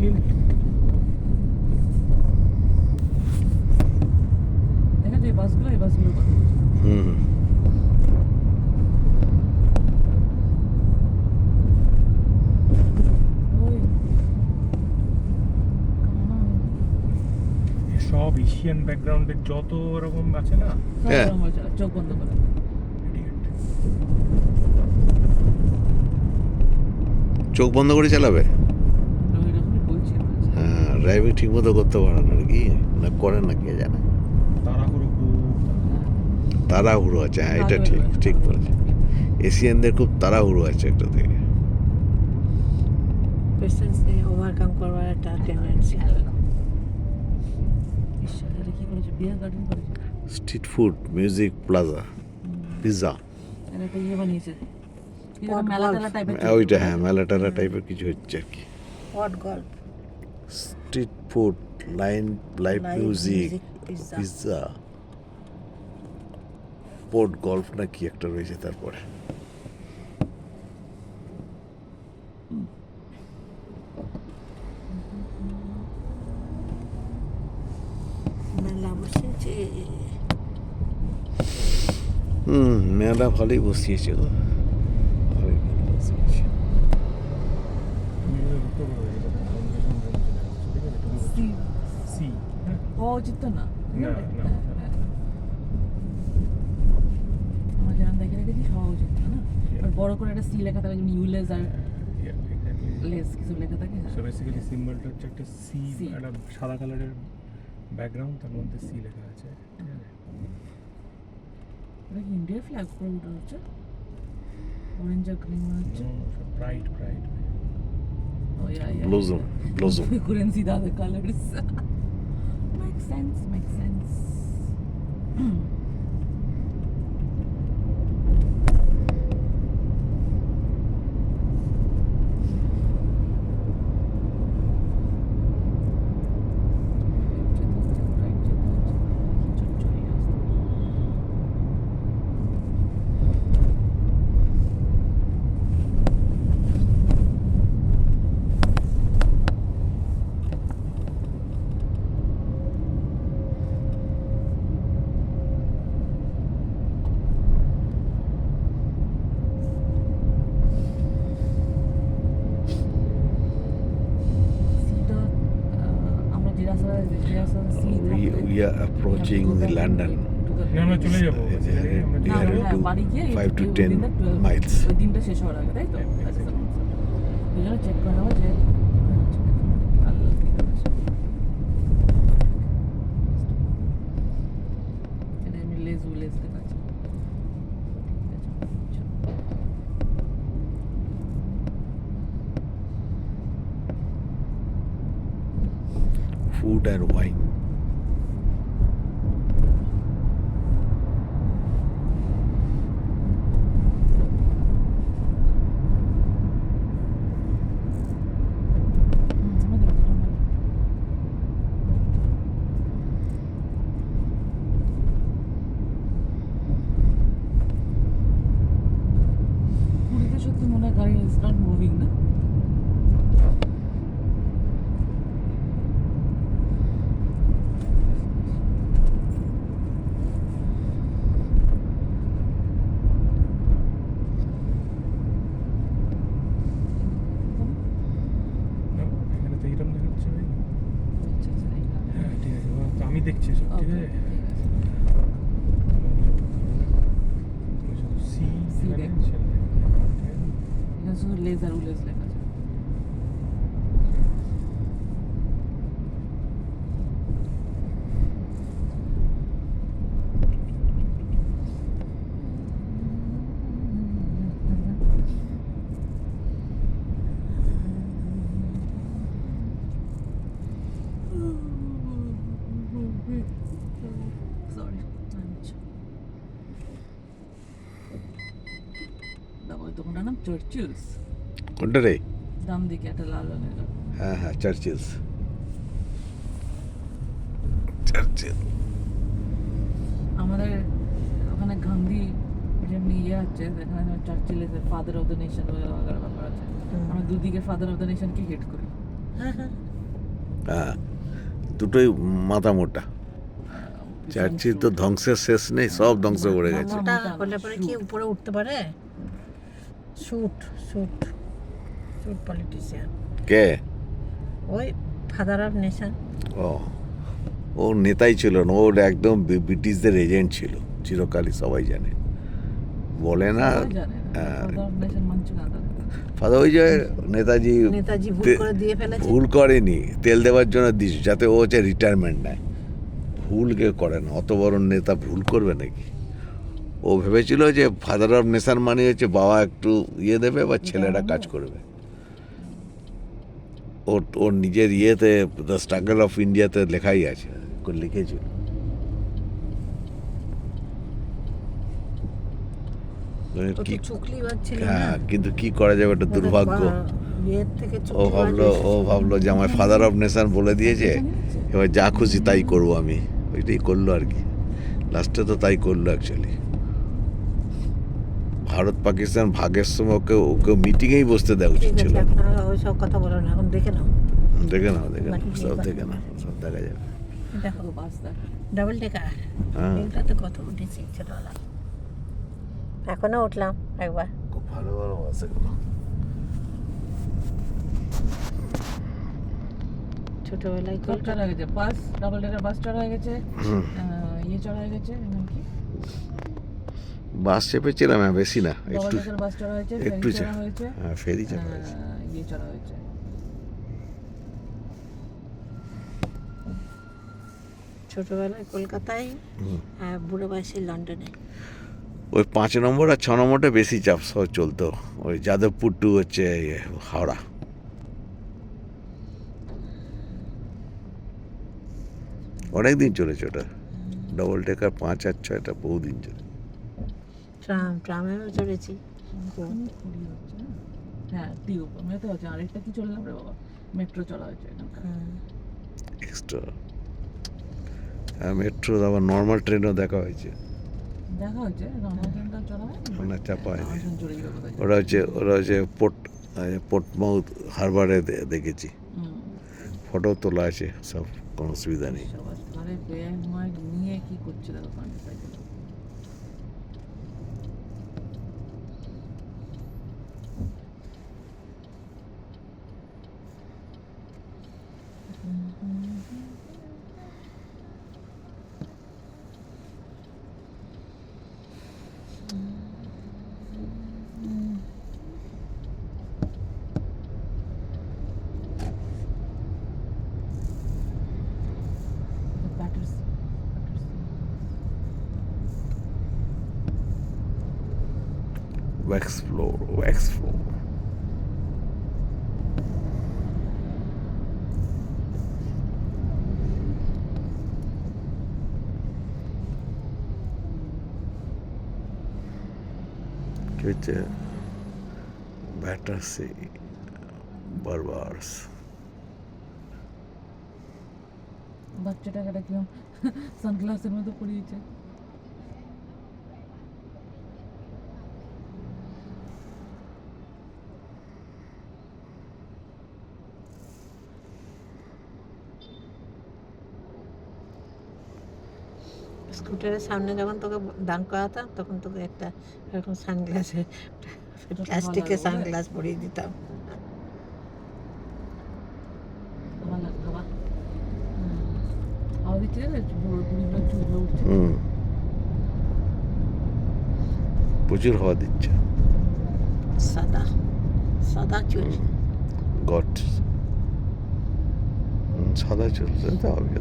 তিন দেখা যায় বাসগুলো এই বাসগুলো কথা বলছে। হুম ওই কানা সব এশিয়ান ব্যাকগ্রাউন্ডের যত রকম আছে না, সব হ্যাঁ। রকম হয়েছে, চোখ বন্ধ করে। idiot। চোখ বন্ধ করে চালাবে। ওই রকমই বলছি বলছে। হ্যাঁ, ড্রাইভিং ঠিক মতো করতে পারেন আর কি, না করেন না কে জানে। তাড়াহুড়ো খুব তাড়াহুড়ো আছে, হ্যাঁ এটা ঠিক ঠিক বলেছে। এশিয়ানদের খুব তাড়াহুড়ো আছে একটা থেকে। পেশেন্সকে ওভারকাম করবার একটা টেন্ডেন্সি। ঈশ্বর, এটা কি করেছে? বিয়ার গার্ডেন করেছে। Street food, music plaza, pizza, এটা একটা ইয়ে বানিয়েছে। কি যেন Pot মেলা golf। টেলা টাইপের। ওইটা হ্যাঁ মেলা টেলা টাইপের কিছু হচ্ছে আর কি। Hot golf, street food, live music, pizza. Pizza, port golf না কি একটা রয়েছে তারপরে। মেলা বসেছে। মেলা ভালোই বসিয়েছে গো, ভালোই ভালো বসিয়েছে। সি সি হওয়া উচিত তো না। না, না। আমরা যেমন দেখে রেখেছি হওয়া উচিত না, না? আর বড় করে একটা সি লেখা থাকে, যেমন ইউলেস আর লেস কিছু লেখা থাকে। সো বেসিক্যালি সিম্বলটা হচ্ছে একটা সি, C। একটা সাদা কালারের ব্যাকগ্রাউন্ড, তার মধ্যে সি লেখা আছে, ঠিক আছে? এটা কি ইন্ডিয়ার ফ্ল্যাগ করে উঠে হচ্ছে? অরেঞ্জ আর গ্রিন মনে হচ্ছে। Bright bright Oh yeah, yeah. Blossom blossom. We couldn't see the other colors. Makes sense, makes sense. We are approaching the London. না, আমরা চলে যাবো। Nearer to 5 to 10 miles. ওই দিনটা শেষ হওয়ার আগে, তাই তো? ওই জন্য চেক করে নেবো যে এটা এমনি লেজ উলেজ লেখা আছে। Food and wine. পুরীতে সত্যি মনে হয় গাড়ি ইজ নট মুভিং, না? না, এখানে তো এইরকম দেখাচ্ছে ভাই। আচ্ছা, আচ্ছা, এই না। হ্যাঁ, ঠিক আছে, তো আমি দেখছি সব, ঠিক Okay, আছে? ঠিক আছে। সি C এখানে দেখ। সেটা দেখ, ঠিক আছে? এখানে শুধু লেজ আর উলেজ লেখা আছে। Sorry, আচ্ছা। দেখো, ওই দোকানটার নাম চার্চিলস। কোনটা রে? ডান দিকে একটা লাল রঙের। হ্যাঁ হ্যাঁ, চার্চিলস। চার্চিল। আমাদের ওখানে গান্ধী যেমনি ইয়ে আছে, এখানে Churchill is father of the nation ব্যাপার আছে। আমরা দুদিকে ফাদার অফ দ্য নেশনকে হেট করি। হ্যাঁ, দুটোই মাথা মোটা। চার্চির তো ধ্বংসের শেষ নেই, সব ধ্বংস করে গেছে। মোটা হলে পরে কি উপরে উঠতে পারে? শুট শুট শুট পলিটিশিয়ান, কে? ওই ফাদার অফ নেশন। ও, ও নেতাই ছিল না, ওর একদম ব্রিটিশদের এজেন্ট ছিল চিরকালই, সবাই জানে। বলে না ফাদার, ওই যে নেতাজি নেতাজি ভুল করে দিয়ে ফেলেছে। ভুল করেনি, তেল দেওয়ার জন্য দিস, যাতে ও হচ্ছে রিটায়ারমেন্ট নেয়। ভুল কেউ করে না, অত বড় নেতা ভুল করবে নাকি? ও ভেবেছিল যে ফাদার অফ নেশন মানে হচ্ছে বাবা একটু ইয়ে দেবে বা ছেলেরা কাজ করবে। ওর নিজের ইয়েতে দ্য স্ট্রাগল অফ ইন্ডিয়াতে লেখাই আছে, লিখেছিল। ও তো কি, চুকলিবাজ ছিল না? হ্যাঁ, কিন্তু কি করা যাবে, একটা দুর্ভাগ্য। বিয়ের থেকে ও ভাবলো যে আমার ফাদার অফ নেশন বলে দিয়েছে, এবার যা খুশি তাই করবো আমি। ওইটাই করলো আর কি, লাস্টে তো তাই করলো অ্যাকচুয়ালি। ভারত পাকিস্তান ভাগের সময় ওকে মিটিংয়েই বসতে দেওয়া উচিত ঠিক ছিল। আছে, আপনারা ওই সব কথা বলো না, এখন দেখে নাও। দেখে নাও, সব দেখে নাও, সব দেখা যাবে। দেখো ডাবল টেকার, হ্যাঁ, এটা তো কত উঠেছি ছোটবেলা, এখনো উঠলাম একবার। খুব ভালো ভালো বাস এগুলো। ছোটবেলায় সব চড়া হয়ে গেছে, বাস ডাবল ডেকার বাস চড়া হয়ে গেছে, ইয়ে চড়া হয়ে গেছে, এর নাম কি, বাস চেপেছিলাম, হ্যাঁ, বেশি না, ডাবল একটু ডেকার বাস চড়া হয়েছে, একটু ফেরি চড়া হয়েছে, হ্যাঁ, ফেরি চাপা হয়েছে। ইয়ে চড়া হয়েছে। ছোটবেলায় কলকাতায়, আর বুড়ো বয়সে লন্ডনে। ওই 5 নম্বর আর 6 নম্বরটা বেশি চাপ সব চলতো, ওই যাদবপুর টু হচ্ছে হাওড়া। অনেক দিন চলেছে ওটা, ডবল টেকার 5 আর 6টা বহুদিন চলে। ট্রামেও চড়েছি। হ্যাঁ, টিউব মেট্রো হচ্ছে, আরেকটা কি চললাম রে বাবা, মেট্রো চলা হয়েছে এখানকার। এক্সট্রা, হ্যাঁ, মেট্রো, আবার নর্মাল ট্রেনও দেখা হয়েছে, দেখা হয়েছে, নর্মাল ট্রেনটা চলা হয় না চাপা হয়নি। আমার চলে যাবে বোধহয়। ওরা হচ্ছে পোর্টমাউথ হারবারে দেখেছি, ফটো তোলা আছে, সব কোনো অসুবিধা নেই। সবার ঘরে ব্যাগ ম্যাগ নিয়ে কি করছে দেখো পানি cycle. Wax floor, wax floor. কি হচ্ছে? Battersea, Barbars. বাচ্চাটাকে দেখলাম সানগ্লাসের মতো পরিয়েছে। স্কুটারের সামনে যখন তোকে দাঁড় করাতাম, তখন তোকে একটা এরকম সানগ্লাসে, প্লাস্টিকের সানগ্লাস পরিয়ে দিতাম। ভালো লাগতো বা হাওয়া দিচ্ছে না, বুড়িগুলো চুলগুলো উঠছে। প্রচুর হাওয়া দিচ্ছে। সাদা সাদা চুল, গট সাদা চলছে তো হবে।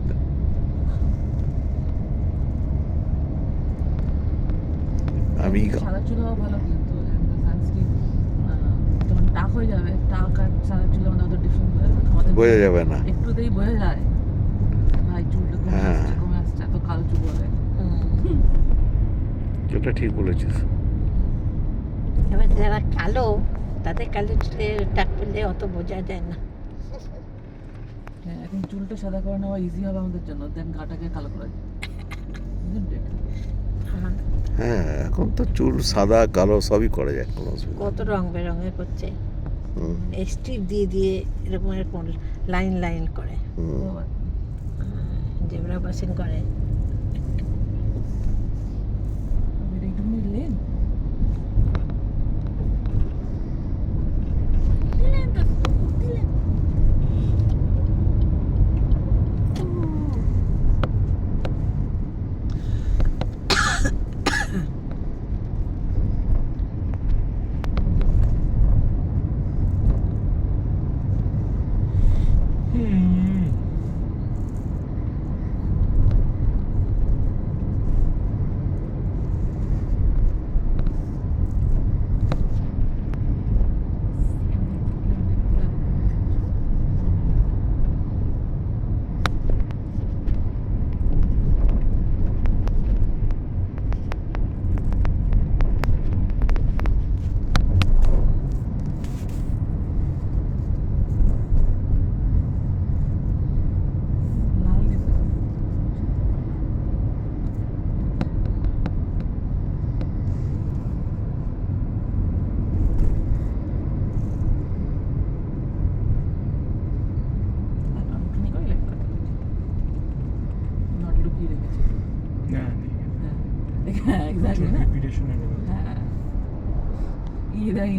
আমি সাদা চুল হওয়া ভালো, কিন্তু সানস্ক্রিন যখন টাক হয়ে যাবে, টাক আর সাদা চুলের মধ্যে অত ডিফারেন্স বোঝা যাবে না, একটুতেই বোঝা যায় ভাই চুলটা কমে আসছে, এত কালো চুল হবে। এটা ঠিক বলেছিস। এবার যারা কালো, তাদের কালো চুলে টাক পড়লে অত বোঝা যায় না। হ্যাঁ, এখন চুলটা সাদা করে নেওয়া ইজি হবে আমাদের জন্য, দেন গাটাকে কালো করা যায়। হ্যাঁ, এখন তো চুল সাদা কালো সবই করা যায়, কোনো অসুবিধা কত রং বেরঙের করছে। হুম, স্ট্রিপ দিয়ে দিয়ে এরকম এরকম লাইন লাইন করে, হুম। জেব্রা ক্রসিং করে। এটা একটুখানি লেন হুম। লাল দেখতে ওখানে করে লেখা আছে নট লুকিয়ে রেখেছে না, হ্যাঁ এক্স্যাক্টলি না reputation এর ব্যাপার। হ্যাঁ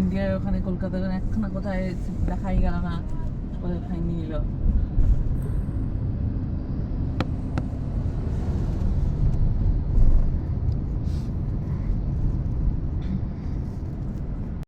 ইন্ডিয়ার ওখানে কলকাতার একখানা কোথায় দেখাই গেল না কোথায় ফাইন নিয়ে নিল